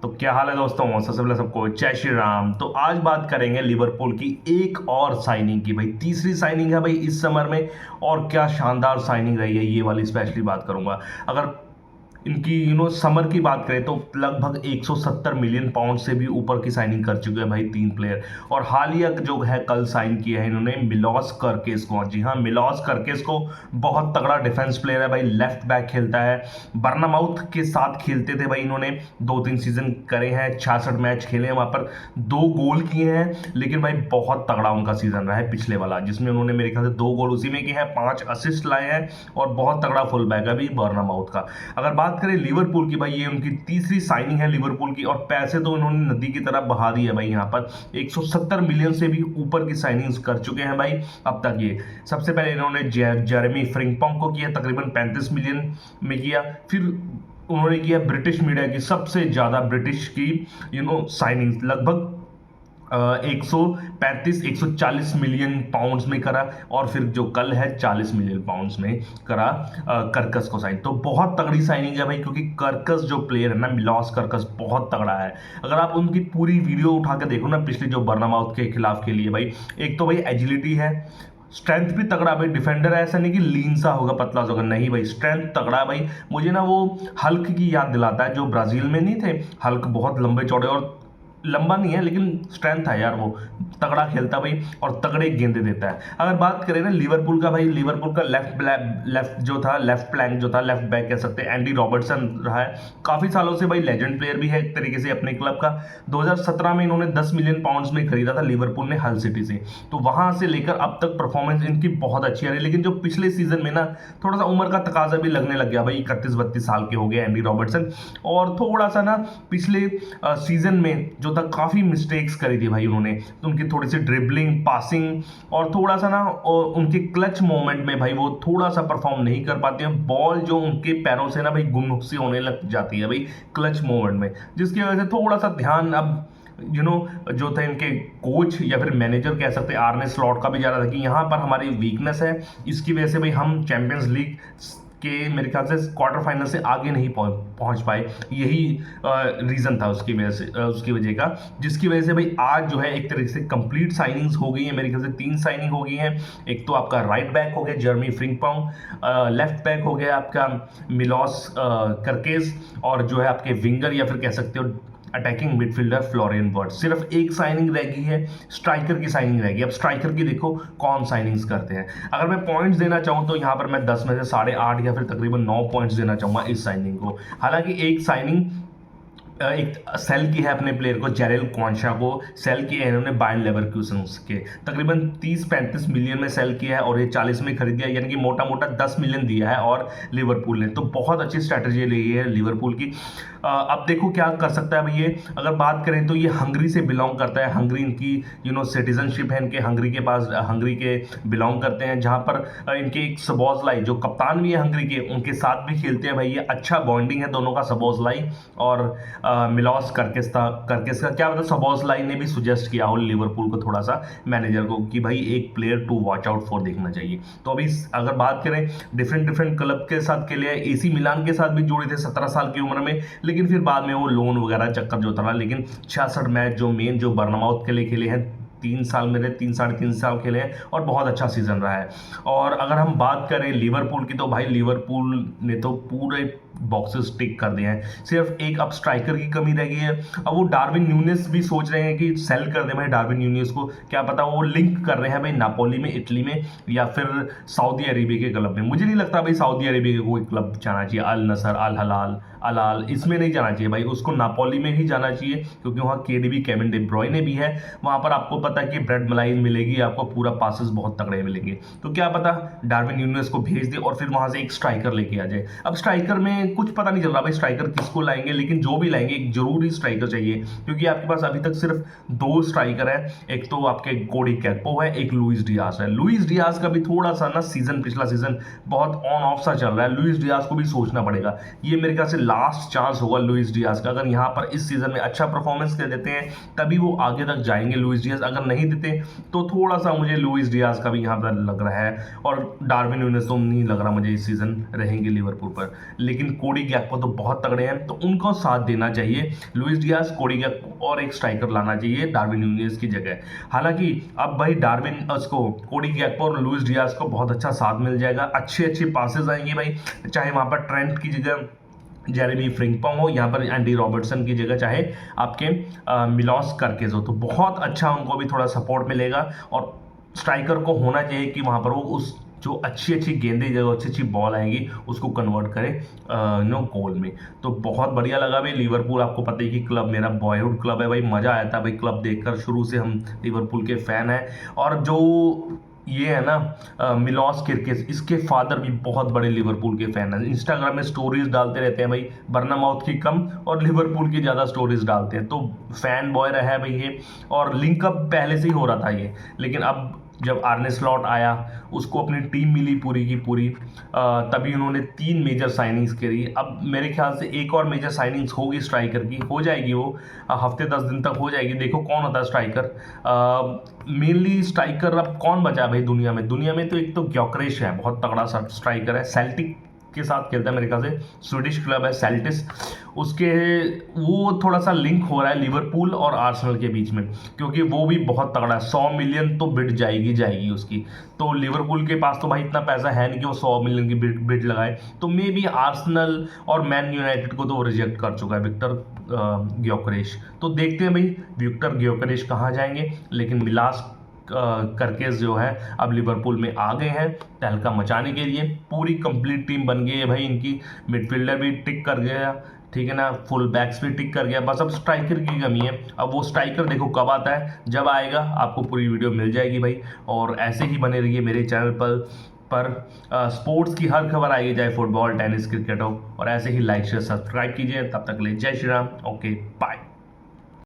तो क्या हाल है दोस्तों, सबसे पहले सबको जय श्री राम। तो आज बात करेंगे लिवरपूल की एक और साइनिंग की। भाई तीसरी साइनिंग है भाई इस समर में, और क्या शानदार साइनिंग रही है ये वाली, स्पेशली बात करूंगा। अगर इनकी समर की बात करें तो लगभग 170 मिलियन पाउंड से भी ऊपर की साइनिंग कर चुके हैं भाई तीन प्लेयर। और हालिया जो है कल साइन किया है इन्होंने मिलोस कर्केस को। जी हाँ, मिलोस कर्केस को। बहुत तगड़ा डिफेंस प्लेयर है भाई, लेफ्ट बैक खेलता है। बर्नामाउथ के साथ खेलते थे भाई, इन्होंने 2-3 सीजन करे हैं, 66 मैच खेले हैं, वहां पर 2 गोल किए हैं। लेकिन भाई बहुत तगड़ा उनका सीजन रहा है पिछले वाला, जिसमें उन्होंने मेरे ख्याल से 2 गोल उसी में किए हैं, 5 असिस्ट लाए हैं। और बहुत तगड़ा फुल बैक है अभी बर्नामाउथ का। अगर बात करें लिवरपूल की, भाई ये उनकी तीसरी साइनिंग है लिवरपूल की, और पैसे तो इन्होंने नदी की तरह बहा दी है भाई। यहाँ पर 170 मिलियन से भी ऊपर की साइनिंग्स कर चुके हैं भाई अब तक ये। सबसे पहले इन्होंने जेरेमी फ्रिंकपॉन्ग को किया, तकरीबन 35 मिलियन में किया। फिर उन्होंने किया ब्रिटिश मीडिया की सबसे ज्यादा ब्रिटिश की साइनिंग, लगभग 135-140 मिलियन पाउंड्स में करा। और फिर जो कल है 40 मिलियन पाउंड्स में करा कर्कस को साइन। तो बहुत तगड़ी साइनिंग है भाई, क्योंकि कर्कस जो प्लेयर है ना, मिलोस कर्कस, बहुत तगड़ा है। अगर आप उनकी पूरी वीडियो उठा के देखो ना पिछले जो बर्नामाउथ के खिलाफ के लिए भाई, एक तो भाई एजिलिटी है, स्ट्रेंथ भी तगड़ा भाई। डिफेंडर है, ऐसा नहीं कि लीन सा होगा, पतला होगा, नहीं भाई, स्ट्रेंथ तगड़ा है भाई। मुझे ना वो हल्क की याद दिलाता है, जो ब्राजील में नहीं थे हल्क, बहुत लंबे चौड़े, और लंबा नहीं है लेकिन स्ट्रेंथ है यार, वो तगड़ा खेलता भाई और तगड़े गेंदे देता है। अगर बात करें ना लिवरपूल का, भाई लिवरपूल का लेफ्ट जो था, लेफ्ट फ्लैंक जो था, लेफ्ट बैक कह सकते हैं, एंडी रॉबर्टसन रहा है काफी सालों से भाई, लेजेंड प्लेयर भी है एक तरीके से अपने क्लब का। 2017 में इन्होंने 10 मिलियन पाउंड्स में खरीदा था लिवरपूल ने हल सिटी से। तो वहां से लेकर अब तक परफॉर्मेंस इनकी बहुत अच्छी आ रही है। लेकिन जो पिछले सीजन में ना थोड़ा सा उम्र का तकाजा भी लगने लग गया भाई, 31-32 साल के हो गए एंडी रॉबर्टसन। और थोड़ा सा ना पिछले सीजन में जो था काफी मिस्टेक्स करी थी भाई उन्होंने, तो उनकी थोड़ी सी ड्रिबलिंग, पासिंग, और थोड़ा सा ना उनके क्लच मोमेंट में भाई वो थोड़ा सा परफॉर्म नहीं कर पाते हैं। बॉल जो उनके पैरों से ना भाई गुम सी होने लग जाती है भाई क्लच मोमेंट में, जिसकी वजह से थोड़ा सा ध्यान अब जो थे इनके कोच या फिर मैनेजर कह सकते हैं आर्ने स्लॉट का भी जा रहा था कि यहाँ पर हमारी वीकनेस है, इसकी वजह से भाई हम चैंपियंस लीग के मेरे ख्याल से क्वार्टर फाइनल से आगे नहीं पहुंच पाए। यही रीजन था उसकी वजह का, जिसकी वजह से भाई आज जो है एक तरीके से कंप्लीट साइनिंग्स हो गई है। मेरे ख्याल से 3 साइनिंग हो गई हैं। एक तो आपका राइट बैक हो गया जेरेमी फ्रिंकपॉन्ग, लेफ्ट बैक हो गया आपका मिलोस कर्केस, और जो है आपके विंगर या फिर कह सकते हो अटैकिंग मिडफील्डर फ्लोरियन वर्ट्स। सिर्फ एक साइनिंग रह गई है, स्ट्राइकर की साइनिंग रह गई। अब स्ट्राइकर की देखो कौन साइनिंग्स करते हैं। अगर मैं पॉइंट्स देना चाहूँ तो यहाँ पर मैं 10 में से 8.5 या फिर तकरीबन 9 पॉइंट्स देना चाहूँगा इस साइनिंग को। हालांकि एक साइनिंग एक सेल की है अपने प्लेयर को, जेरेल क्वांशा को सेल किया है इन्होंने बायर्न लेवरकुसन के, तकरीबन 30-35 मिलियन में सेल किया है, और ये 40 में खरीद दिया, यानी कि मोटा मोटा 10 मिलियन दिया है और लिवरपूल ने। तो बहुत अच्छी स्ट्रैटेजी ली है लिवरपूल की। अब देखो क्या कर सकता है भाई ये। अगर बात करें तो ये हंगरी से बिलोंग करता है, हंगरी इनकी सिटीजनशिप है इनके, हंगरी के पास, हंगरी के बिलोंग करते हैं, जहां पर इनके एक सबोज़लाई जो कप्तान भी है हंगरी के, उनके साथ भी खेलते हैं भाई ये। अच्छा बॉन्डिंग है दोनों का, सबोज़लाई और मिलोस कर्केस का क्या मतलब, सबोज़लाई ने भी सुजेस्ट किया हो लिवरपूल को थोड़ा सा, मैनेजर को, कि भाई एक player to watch out for देखना चाहिए। तो अभी अगर बात करें डिफरेंट क्लब के साथ के लिए, एसी मिलान के साथ भी जुड़े थे 17 साल की उम्र में, लेकिन फिर बाद में वो लोन वगैरह चक्कर जो था, लेकिन 66 मैच जो बर्नामाउथ के लिए खेले हैं, 3 साल मेरे 3-3.5 साल खेले हैं, और बहुत अच्छा सीजन रहा है। और अगर हम बात करें लिवरपूल की, तो भाई लिवरपूल ने तो पूरे बॉक्सेस टिक कर दिए हैं। सिर्फ एक अब स्ट्राइकर की कमी रह गई है। अब वो डार्विन न्यूनेस भी सोच रहे हैं कि सेल कर दें भाई डार्विन न्यूनेस को, क्या पता वो लिंक कर रहे हैं भाई नापोली में, इटली में, या फिर सऊदी अरेबिया के क्लब में। मुझे नहीं लगता भाई सऊदी अरेबिया के कोई क्लब जाना चाहिए, अल नसर, अल हलाल, अल आल, इसमें नहीं जाना चाहिए भाई, उसको नापोली में ही जाना चाहिए, क्योंकि वहाँ केडीबी, केविन डे ब्रुयने भी है वहाँ पर। आपको पता है कि ब्रेड मलाई मिलेगी आपको, पूरा पासेस बहुत तगड़े मिलेंगे। तो क्या पता डार्विन न्यूनेस को भेज दे और फिर वहाँ से एक स्ट्राइकर लेके आ जाए। अब स्ट्राइकर में कुछ पता नहीं चल रहा भाई स्ट्राइकर किसको लाएंगे, लेकिन जो भी लाएंगे एक जरूरी स्ट्राइकर चाहिए, क्योंकि आपके पास अभी तक सिर्फ 2 स्ट्राइकर है। एक तो आपके कोडी कैक्पो है, एक लुइस डियाज है। लुइस डियाज का भी थोड़ा सा ना पिछला सीजन बहुत ऑन ऑफ सा चल रहा है, लुइस डियाज को भी सोचना पड़ेगा। ये मेरे ख्याल से लास्ट चांस होगा लुइस डियाज का, अगर यहाँ पर इस सीजन में अच्छा परफॉर्मेंस कर देते हैं तभी वो आगे तक जाएंगे लुइस डियाज, अगर नहीं देते तो थोड़ा सा मुझे लुइस डियाज का भी यहाँ पर लग रहा है। और डार्विन न्यूनेस तो नहीं लग रहा मुझे इस सीजन रहेंगे लिवरपूल पर, लेकिन लेकिन कोडी गैक्पो तो बहुत तगड़े हैं, तो उनको साथ देना चाहिए। लुइस डियाज, कोडी गैक्पो और एक स्ट्राइकर लाना चाहिए डार्विन न्यूनेज की जगह। हालांकि अब भाई डार्विन उसको कोडी गैक्पो और लुइस डियाज को बहुत अच्छा साथ मिल जाएगा, अच्छे अच्छे पासेस आएंगे भाई, चाहे वहाँ पर ट्रेंट की जगह जेरेमी फ्रिंकपॉन्ग हो, यहाँ पर एंडी रॉबर्टसन की जगह चाहे आपके मिलोस कर्केज हो, तो बहुत अच्छा उनको भी थोड़ा सपोर्ट मिलेगा। और स्ट्राइकर को होना चाहिए कि वहाँ पर वो उस जो अच्छी अच्छी गेंदें, जो अच्छी अच्छी बॉल आएंगी उसको कन्वर्ट करे गोल में। तो बहुत बढ़िया लगा भाई। लिवरपूल आपको पता ही कि क्लब मेरा बॉयहुड क्लब है भाई, मज़ा आया था भाई क्लब देखकर, शुरू से हम लिवरपूल के फ़ैन हैं। और जो ये है ना मिलोस किरकेज, इसके फादर भी बहुत बड़े लिवरपूल के फैन हैं, इंस्टाग्राम में स्टोरीज डालते रहते हैं भाई, बर्नामाउथ की कम और लिवरपूल की ज़्यादा स्टोरीज डालते हैं, तो फैन बॉय रहा है भाई ये। और लिंकअप पहले से ही हो रहा था ये, लेकिन अब जब आर्ने स्लॉट आया, उसको अपनी टीम मिली पूरी की पूरी, तभी उन्होंने 3 मेजर साइनिंग्स करी। अब मेरे ख्याल से एक और मेजर साइनिंग्स होगी स्ट्राइकर की, हो जाएगी वो हफ्ते 10 दिन तक हो जाएगी। देखो कौन होता है स्ट्राइकर, मेनली स्ट्राइकर अब कौन बचा भाई दुनिया में तो एक तो ग्योकरेश है, बहुत तगड़ा सा स्ट्राइकर है, सेल्टिक के साथ खेलता है मेरे ख्याल से, स्वीडिश क्लब है सेल्टिस उसके, वो थोड़ा सा लिंक हो रहा है लिवरपूल और आर्सेनल के बीच में, क्योंकि वो भी बहुत तगड़ा है, 100 मिलियन तो बिड जाएगी उसकी। तो लिवरपूल के पास तो भाई इतना पैसा है नहीं कि वो 100 मिलियन की बिड लगाए, तो मे बी आर्सेनल और मैन यूनाइटेड को तो वो रिजेक्ट कर चुका है विक्टर ग्योकरेश। तो देखते हैं भाई विक्टर ग्योकरेश कहाँ जाएंगे, लेकिन मिलास करकेस जो है अब लिवरपूल में आ गए हैं तहलका मचाने के लिए, पूरी कंप्लीट टीम बन गई है भाई इनकी, मिडफील्डर भी टिक कर गया, ठीक है ना, फुल बैक्स भी टिक कर गया, बस अब स्ट्राइकर की कमी है। अब वो स्ट्राइकर देखो कब आता है, जब आएगा आपको पूरी वीडियो मिल जाएगी भाई। और ऐसे ही बने रहिए मेरे चैनल पर स्पोर्ट्स की हर खबर आएगी, चाहे फुटबॉल टेनिस क्रिकेट हो, और ऐसे ही लाइक शेयर सब्सक्राइब कीजिए। तब तक ले जय श्री राम, ओके बाय।